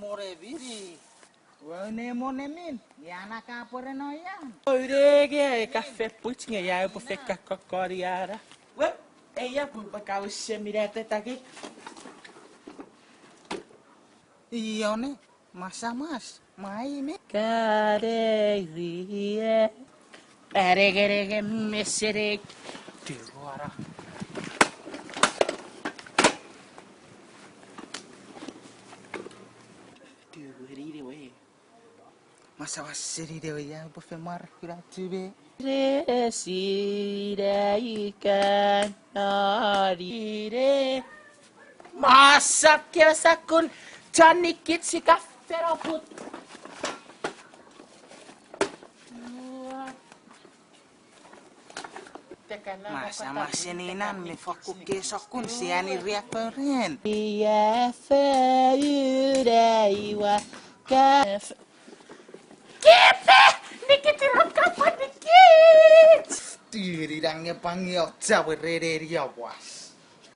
More biri. Well, NEMO nemin. Yana kapore no yan. Oirege caffè putinha ya eu ficar cocoriara. Ué, ella pupa causa mirate taki. Ione, masa mas. Mai me. Care rie. Erege mesere. Tirora. Tiriri we. Masa wasiri dewa ya bufe mar kira tube. Resira ikan narire. Masak ya sakun. Canikit si kafe robot. Masa masininan me foku kesokun siani reaperin. Iya fayudaiwa kaf. Kipe! Nikit kapan dikit? Tiridangnya panggil jawa rere dia was.